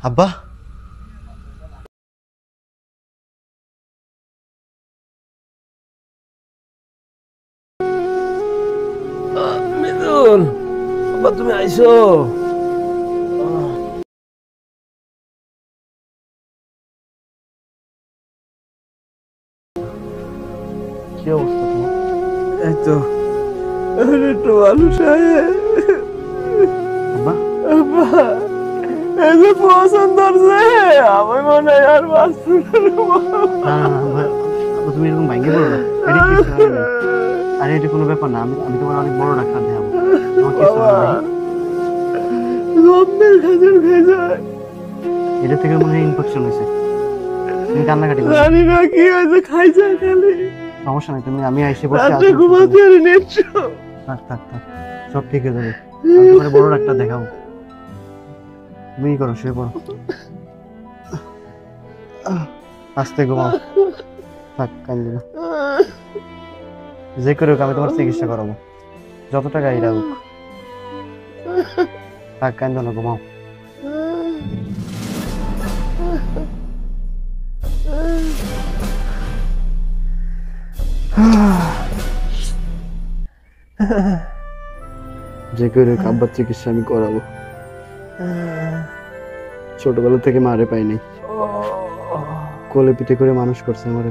আব্বা মিদুল, আব্বা তুমি আইছো? কি অবস্থা তোমার? এই তো একটু ভালো সাহেব। আব্বা আব্বা এই যে পছন্দ ধরছে, আমি মনে হয় আর বাঁচবো না। আব্বা তুমি এরকম ভাঙ্গে পড়ো না, এটা কিছু হয় না। আরে এটা কোনো ব্যাপার না, আমি তোমার অনেক বড় ডাক্তার দেখাবো, তোমার কিছু হবে না। গম্ভীর খাজুর ভেজা, এটা থেকে মনে হয় ইনফেকশন হয়েছে। তুমি কান্নাকাটি করো না। জানি না কি হয়েছে, খাইছে খালি। সমস্যা নেই, আমি আইসে বসে রাত্রে আছি। ঘুমাতে পারি নিচ্ছ। থাক থাক থাক, সব ঠিক হয়ে যাবে। আমি তোমার বড় ডাক্তার দেখাবো, তুমি কি করো, শুয়ে পড়ো, আস্তে ঘুমাও। থাক কান্দি না, যে করে হোক আমি তোমার চিকিৎসা করাবো, যত টাকা এই লাগুক। থাক কান্দ না, ঘুমাও। যে করে হোক আব্বার চিকিৎসা আমি করাবো। ছোটবেলা থেকে মারে পাইনি, কোলে পিঠে করে মানুষ করছে আমার।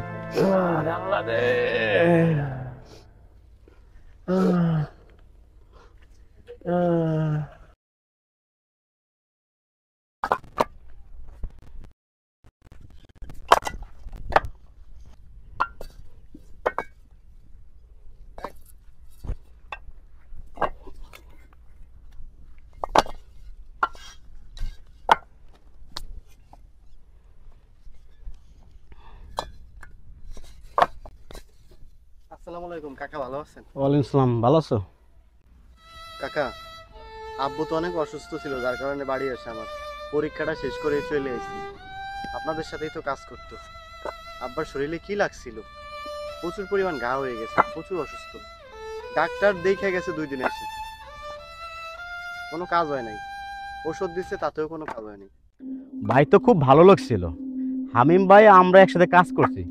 আসসালামু আলাইকুম কাকা, ভালো আছেন? ওয়ালাইকুম আসসালাম, ভালো আছো? কাকা, আব্বু তো অনেক অসুস্থ ছিল, যার কারণে বাড়ি আসে। আমার পরীক্ষাটা শেষ করে চলে এসেছি। আপনাদের সাথেই তো কাজ করতো। আব্বার শরীরে কি লাগছিল, প্রচুর পরিমাণ ঘা হয়ে গেছে, প্রচুর অসুস্থ। ডাক্তার দেখে গেছে 2 দিন এসে, কোনো কাজ হয় নাই। ওষুধ দিচ্ছে, তাতেও কোনো কাজ হয়নি। ভাই তো খুব ভালো লোক ছিল। হামিম ভাই আমরা একসাথে কাজ করছি।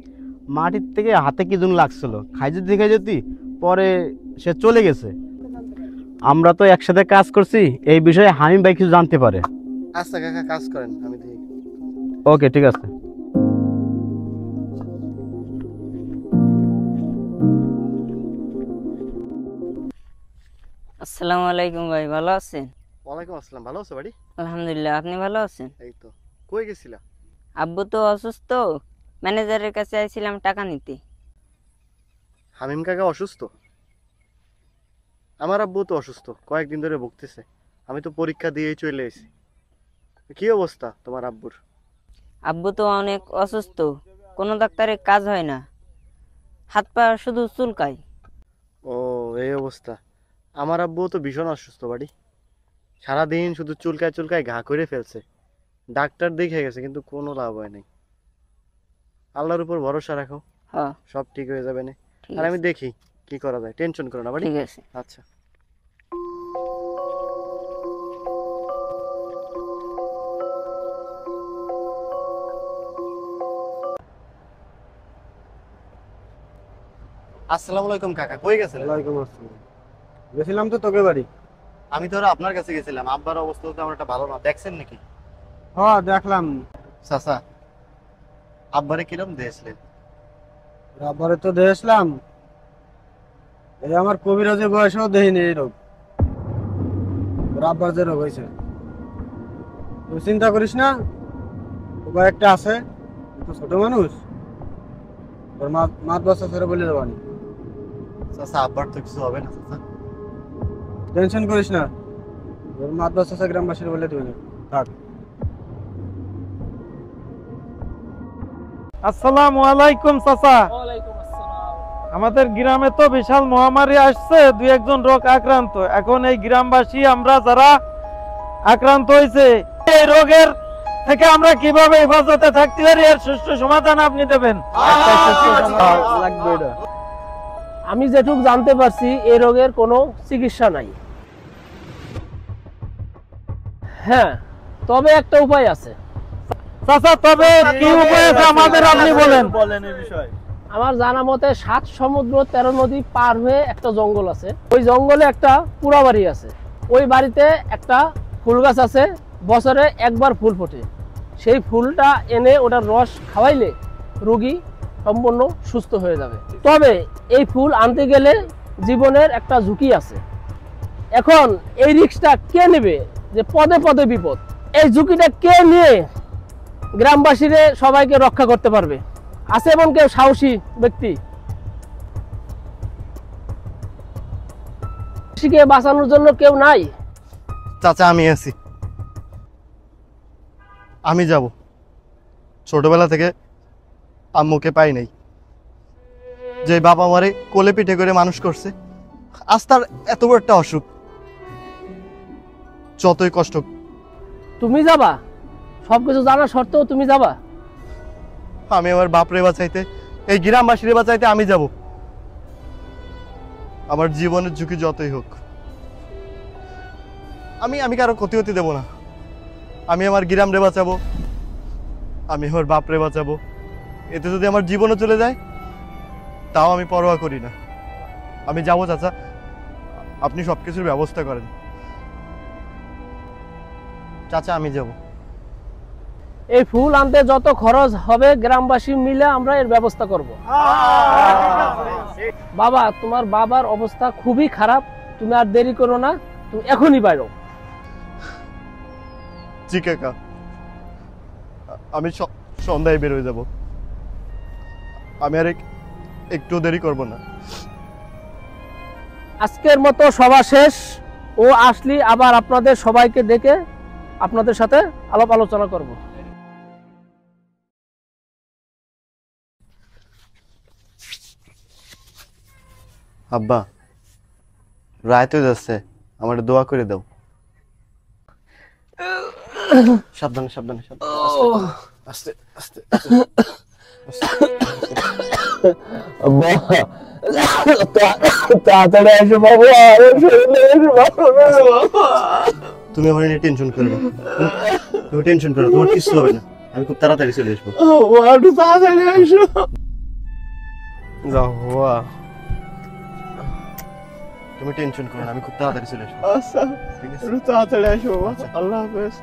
মাটির থেকে হাতে কি যেন লাগছিল, খাই যেতি পরে সে চলে গেছে। আমরা তো একসাথে কাজ করছি, এই বিষয়ে হামিম ভাই কিছু জানতে পারে। আচ্ছা কাকা, কাজ করেন, আমি দেখি। ওকে, ঠিক আছে। আসসালামু আলাইকুম ভাই, ভালো আছেন? ওয়ালাইকুম আসসালাম, ভালো আছো বাড়ি? আলহামদুলিল্লাহ, আপনি ভালো আছেন? এই তো। কই গেছিলা? আব্বু তো অসুস্থ, ম্যানেজারের কাছে আইছিলাম টাকা নিতে। হামিম কাকা অসুস্থ? আমার আব্বু তো অসুস্থ, কয়েকদিন ধরে ভুগতেছে। আমি তো পরীক্ষা দিয়েই চলে এসেছি। কি অবস্থা তোমার আব্বুর? আব্বু তো অনেক অসুস্থ, কোনো ডাক্তারের কাজ হয় না, হাত পা শুধু চুলকায়। ও, এই অবস্থা। আমার আব্বু তো ভীষণ অসুস্থ বাড়ি, সারাদিন শুধু চুলকায় চুলকায় ঘা করে ফেলছে। ডাক্তার দেখে গেছে, কিন্তু কোনো লাভ হয় নাই। আল্লাহর উপর ভরসা রাখো, হ্যাঁ, সব ঠিক হয়ে যাবে না। ঠিক আর আমি আছে, দেখি কি করা যায়, টেনশন করো না বাড়ি। ঠিক আছে। আচ্ছা। আসসালামু আলাইকুম কাকা, কই গেছেন? ওয়ালাইকুম আসসালাম। গেছিলাম তো তোকে বাড়ি। আমি তো আপনার কাছে গেছিলাম, আব্বার অবস্থা তো আমার একটা ভালো না, দেখছেন নাকি? হ্যাঁ দেখলাম। চাচা, আব্বারে কিরম দিয়েছিলেন? রাবারে তো দেখলাম, এই আমার কবিরাজের বয়সেও দেখিনি এই রোগ। রাব্বার যে রোগ হয়েছে, তুই চিন্তা করিস না, উপায় একটা আছে। তুই তো ছোট মানুষ, তোর মাত বাচ্চা ছেড়ে বলে দেবানি। চাচা, আব্বার তো কিছু হবে না চাচা। টেনশন করিস না, তোর মাত বাচ্চা গ্রামবাসীর বলে দিবি না, থাক। আসসালামু আলাইকুম চাচা। আমাদের গ্রামে তো বিশাল মহামারী আসছে, 2-1 রোগ আক্রান্ত। এখন এই গ্রামবাসী আমরা যারা আক্রান্ত হয়েছে, এই রোগের থেকে আমরা কিভাবে হেফাজতে থাকতে পারি, এর সুষ্ঠু সমাধান আপনি দেবেন। লাগবে এটা। আমি যেটুক জানতে পারছি, এই রোগের কোনো চিকিৎসা নাই। হ্যাঁ, তবে একটা উপায় আছে। চাচা তবে কি উপায় আছে আমাদের আপনি বলেন। আমার জানা মতে 7 সমুদ্র 13 নদী পার হয়ে একটা জঙ্গল আছে, ওই জঙ্গলে একটা পুরা বাড়ি আছে, ওই বাড়িতে একটা ফুল গাছ আছে, বছরে একবার ফুল ফোটে। সেই ফুলটা এনে ওটার রস খাওয়াইলে রোগী সম্পূর্ণ সুস্থ হয়ে যাবে। তবে এই ফুল আনতে গেলে জীবনের একটা ঝুঁকি আছে। এখন এই রিস্কটা কে নেবে যে পদে পদে বিপদ? এই ঝুঁকিটা কে নিয়ে গ্রামবাসীরে সবাইকে রক্ষা করতে পারবে? আছে এমন কেউ সাহসী ব্যক্তি? কৃষিকে বাঁচানোর জন্য কেউ নাই? চাচা আমি আছি, আমি যাব। ছোটবেলা থেকে আম্মুকে পাই নাই, যে বাবা আমারে কোলে পিঠে করে মানুষ করছে, আজ তার এত বড় একটা অসুখ। যতই কষ্ট, তুমি যাবা? সবকিছু জানা সত্ত্বেও তুমি যাবা? আমি আমার বাপরে বাঁচাইতে, এই গ্রামবাসীরে বাঁচাইতে আমি যাব। আমার জীবনের ঝুঁকি যতই হোক, আমি কারো ক্ষতি হতে দেব না। আমি আমার গ্রামরে বাঁচাবো, আমি আমার বাপরে বাঁচাবো। এতে যদি আমার জীবনও চলে যায় তাও আমি পরোয়া করি না। আমি যাবো চাচা, আপনি সবকিছুর ব্যবস্থা করেন। চাচা আমি যাব। এই ফুল আনতে যত খরচ হবে গ্রামবাসী মিলে আমরা এর ব্যবস্থা করব। বাবা, তোমার বাবার অবস্থা খুবই খারাপ, তুমি আর দেরি করো না, তুমি এখনই বাইরো। জি কাকা, আমি সন্ধ্যায় বের হয়ে যাব। আমি আর একটু দেরি করব না। আজকের মতো সভা শেষ। ও আসলি আবার আপনাদের সবাইকে ডেকে আপনাদের সাথে আলাপ আলোচনা করব। আব্বা, রায় তো যাচ্ছে, আমার দোয়া করে দাও। সাবধানে সাবধানে সাবধানে, আস্তে আস্তে তাড়াতাড়ি এসো বাবু, তুমি আমার নিয়ে টেনশন করো না। তুমি টেনশন করো, তোমার কিছু হবে না। আমি খুব তাড়াতাড়ি চলে আসবো। তাড়াতাড়ি এসো। যাও বাবা, তুমি টেনশন করো না, আমি খুব তাড়াতাড়ি চলে আসবো। আচ্ছা, ঠিক আছে? তাড়াতাড়ি এসো বাবা। আল্লাহ হাফেজ।